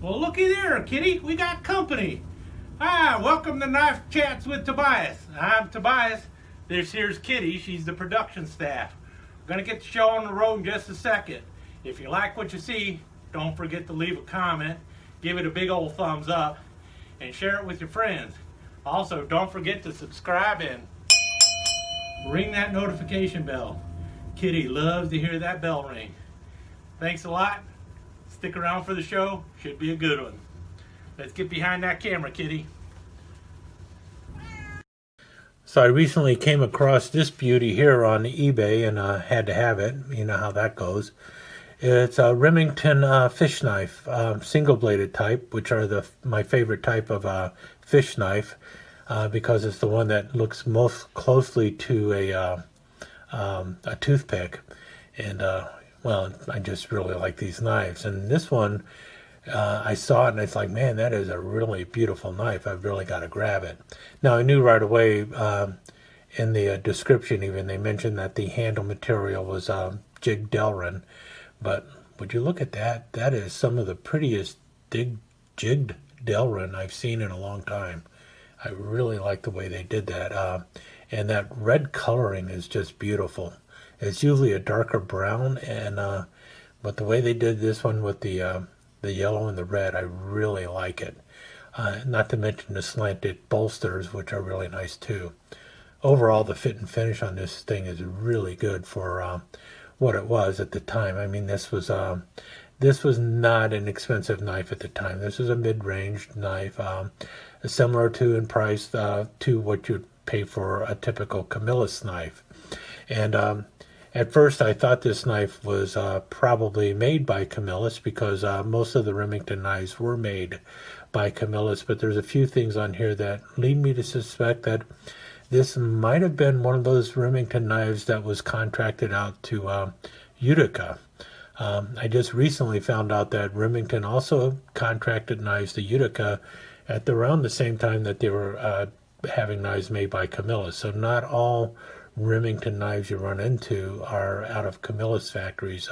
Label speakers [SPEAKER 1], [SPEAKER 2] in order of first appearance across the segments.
[SPEAKER 1] Well, looky there, kitty. We got company. Hi, welcome to Knife Chats with Tobias. I'm Tobias. This here's Kitty. She's the production staff. We're going to get the show on the road in just a second. If you like what you see, don't forget to leave a comment, give it a big old thumbs up, and share it with your friends. Also, don't forget to subscribe and ring that notification bell. Kitty loves to hear that bell ring. Thanks a lot. Stick around for the show. Should be a good one. Let's get behind that camera, Kitty. So I recently came across this beauty here on eBay and had to have it. You know how that goes. It's a Remington Fish Knife, single-bladed type, which are my favorite type of fish knife because it's the one that looks most closely to a toothpick. And well, I just really like these knives. And this one, I saw it and it's like, man, that is a really beautiful knife. I've really got to grab it. Now, I knew right away in the description even, they mentioned that the handle material was jigged Delrin. But would you look at that? That is some of the prettiest jigged Delrin I've seen in a long time. I really like the way they did that. And that red coloring is just beautiful. It's usually a darker brown, and but the way they did this one with the yellow and the red, I really like it. Not to mention the slanted bolsters, which are really nice too. Overall, the fit and finish on this thing is really good for what it was at the time. I mean, this was not an expensive knife at the time. This is a mid-range knife, similar to in price to what you'd pay for a typical Camillus knife. And at first I thought this knife was probably made by Camillus because most of the Remington knives were made by Camillus, but there's a few things on here that lead me to suspect that this might have been one of those Remington knives that was contracted out to Utica. I just recently found out that Remington also contracted knives to Utica at around the same time that they were having knives made by Camillus. So not all Remington knives you run into are out of Camillus factories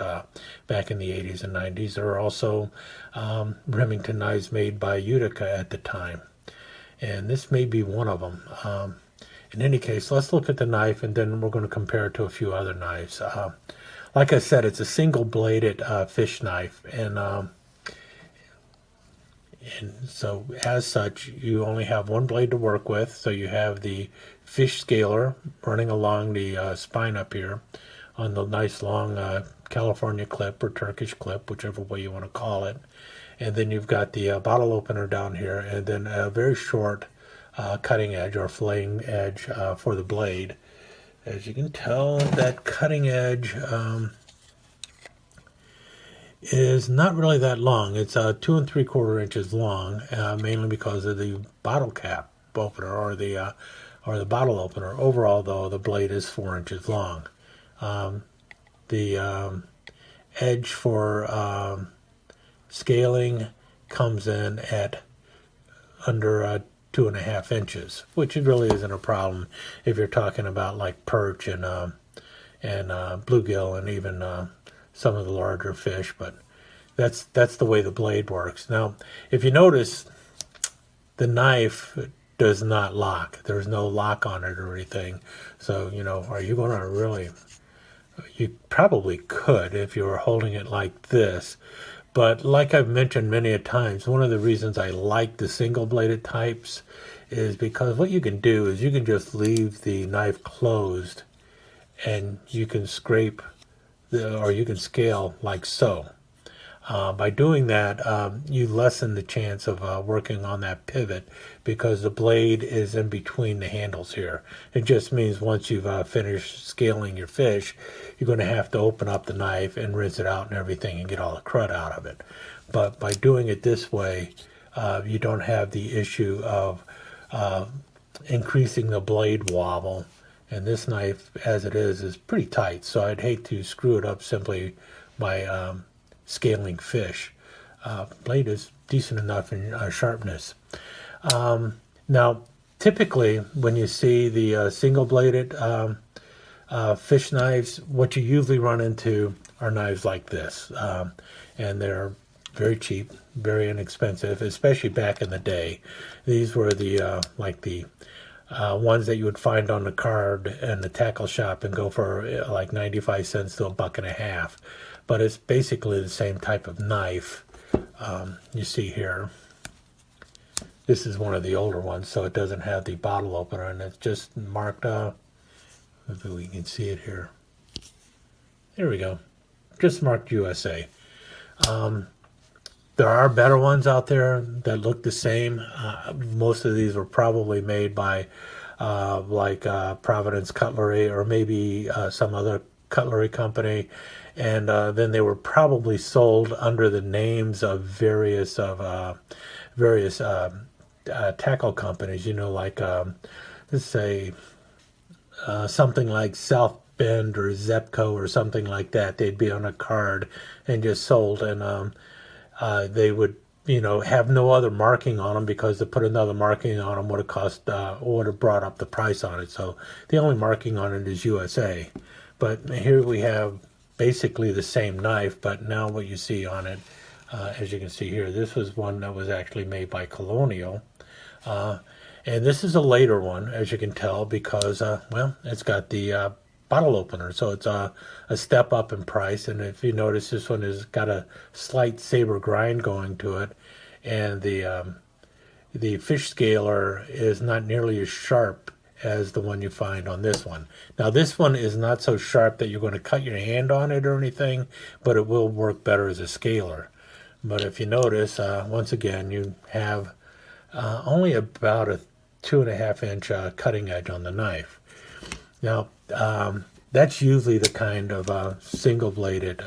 [SPEAKER 1] back in the 80s and 90s. There are also Remington knives made by Utica at the time. And this may be one of them. In any case, let's look at the knife and then we're going to compare it to a few other knives. Like I said, it's a single-bladed fish knife. And so as such, you only have one blade to work with. So you have the fish scaler running along the spine up here on the nice long California clip or Turkish clip, whichever way you want to call it. And then you've got the bottle opener down here, and then a very short cutting edge or filleting edge for the blade. As you can tell, that cutting edge is not really that long. It's 2 3/4 inches long, mainly because of the bottle cap opener or the bottle opener. Overall, though, the blade is 4 inches long. The edge for scaling comes in at under 2.5 inches, which really isn't a problem if you're talking about like perch and bluegill and even some of the larger fish. But that's the way the blade works. Now, if you notice, the knife does not lock. There's no lock on it or anything. So, you know, are you going to really... You probably could if you were holding it like this. But like I've mentioned many a times, one of the reasons I like the single-bladed types is because what you can do is you can just leave the knife closed and you can scrape or you can scale like so. By doing that, you lessen the chance of working on that pivot because the blade is in between the handles here. It just means once you've finished scaling your fish, you're going to have to open up the knife and rinse it out and everything and get all the crud out of it. But by doing it this way, you don't have the issue of increasing the blade wobble. And this knife, as it is pretty tight. So I'd hate to screw it up simply by scaling fish. Blade is decent enough in sharpness. Now, typically, when you see the single-bladed fish knives, what you usually run into are knives like this. And they're very cheap, very inexpensive, especially back in the day. These were the like the ones that you would find on the card in the tackle shop and go for like 95 cents to $1.50. But it's basically the same type of knife. You see here. This is one of the older ones, so it doesn't have the bottle opener, and it's just marked, if we can see it here. There we go. Just marked USA. There are better ones out there that look the same. Most of these were probably made by Providence Cutlery or maybe some other cutlery company, and then they were probably sold under the names of various tackle companies. You know, like let's say something like South Bend or Zepco or something like that. They'd be on a card and just sold, and they would, you know, have no other marking on them, because to put another marking on them would have cost, would have brought up the price on it. So the only marking on it is USA. But here we have basically the same knife, but now what you see on it, as you can see here, this was one that was actually made by Colonial. And this is a later one, as you can tell, because, well, it's got the bottle opener, so it's a step up in price. And if you notice, this one has got a slight saber grind going to it, and the fish scaler is not nearly as sharp as the one you find on this one. Now, this one is not so sharp that you're going to cut your hand on it or anything, but it will work better as a scaler. But if you notice, once again, you have only about a 2.5 inch cutting edge on the knife. Now, that's usually the kind of single-bladed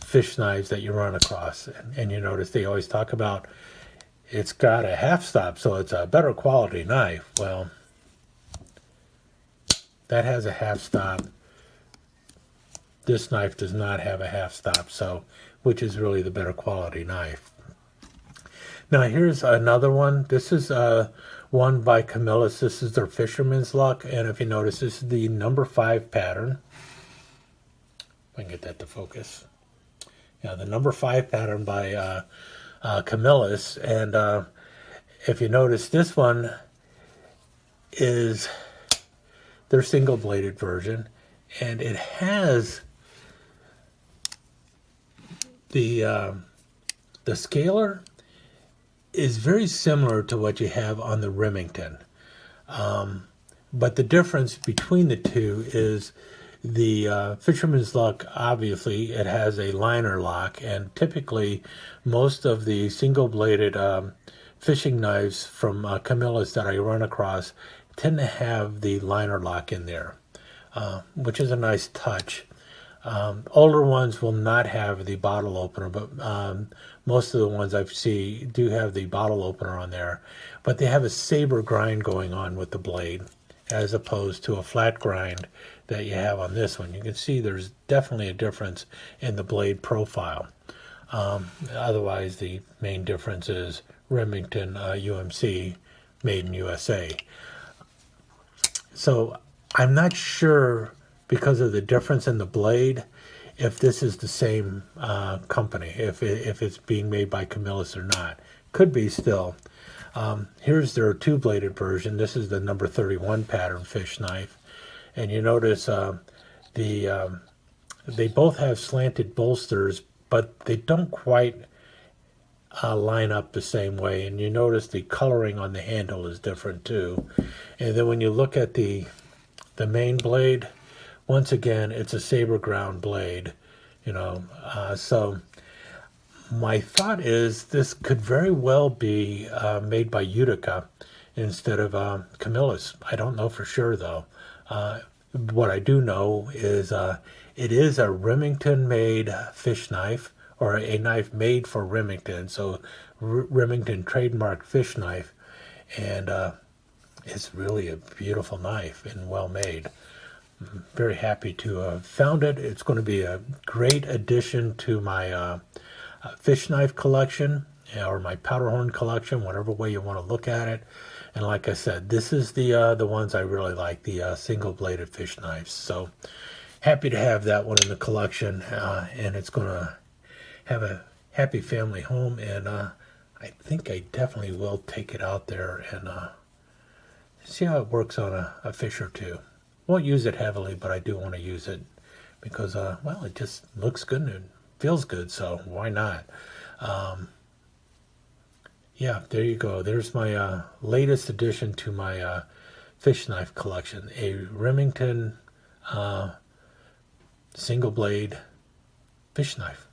[SPEAKER 1] fish knives that you run across. And you notice they always talk about it's got a half stop, so it's a better quality knife. Well, that has a half stop. This knife does not have a half stop, so which is really the better quality knife. Now, here's another one. This is one by Camillus. This is their Fisherman's Luck, and if you notice, this is the number 5 pattern. If I can get that to focus. Yeah, the number 5 pattern by Camillus, and if you notice, this one is their single-bladed version, and it has the scaler is very similar to what you have on the Remington. But the difference between the two is the Fisherman's Luck, obviously, it has a liner lock, and typically most of the single-bladed fishing knives from Camillus that I run across tend to have the liner lock in there, which is a nice touch. Older ones will not have the bottle opener, but most of the ones I see do have the bottle opener on there. But they have a saber grind going on with the blade, as opposed to a flat grind that you have on this one. You can see there's definitely a difference in the blade profile. Otherwise, the main difference is Remington UMC, made in USA. So I'm not sure, because of the difference in the blade, if this is the same company, if it's being made by Camillus or not. Could be still. Here's their 2-bladed version. This is the number 31 pattern fish knife. And you notice they both have slanted bolsters, but they don't quite line up the same way. And you notice the coloring on the handle is different too. And then when you look at the main blade, once again, it's a saber ground blade, you know. So my thought is this could very well be made by Utica instead of Camillus. I don't know for sure, though. What I do know is it is a Remington-made fish knife, or a knife made for Remington. So Remington trademarked fish knife, and it's really a beautiful knife and well made. I'm very happy to have found it. It's going to be a great addition to my fish knife collection, or my powder horn collection, whatever way you want to look at it. And like I said, this is the ones I really like, the single-bladed fish knives. So happy to have that one in the collection, and it's going to have a happy family home, and I think I definitely will take it out there and see how it works on a fish or two. Won't use it heavily, but I do want to use it because, well, it just looks good and it feels good, so why not? Yeah, there you go. There's my latest addition to my fish knife collection, a Remington single blade fish knife.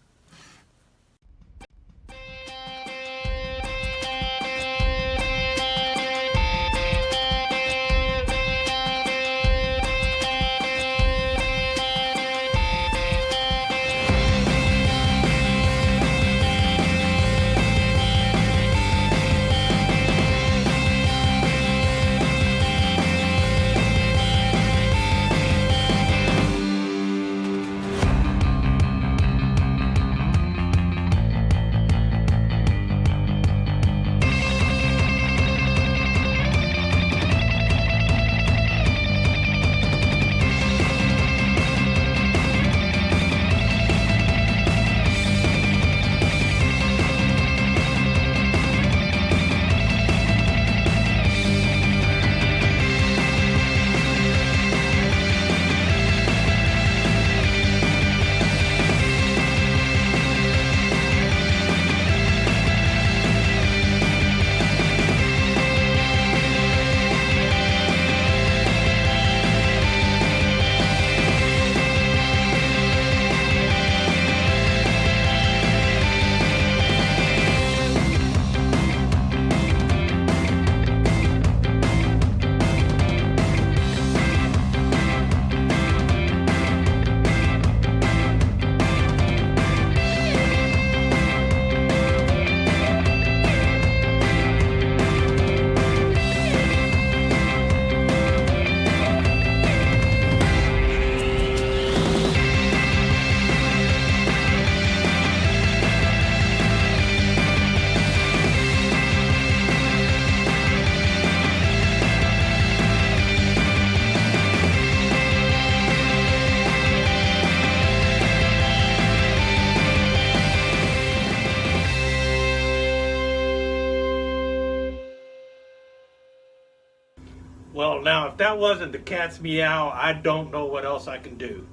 [SPEAKER 1] Well, now, if that wasn't the cat's meow, I don't know what else I can do.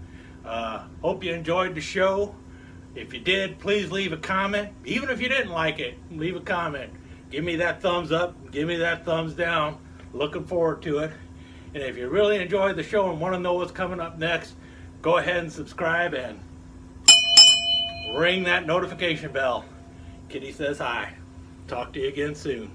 [SPEAKER 1] Hope you enjoyed the show. If you did, please leave a comment. Even if you didn't like it, leave a comment. Give me that thumbs up. Give me that thumbs down. Looking forward to it. And if you really enjoyed the show and want to know what's coming up next, go ahead and subscribe and ring that notification bell. Kitty says hi. Talk to you again soon.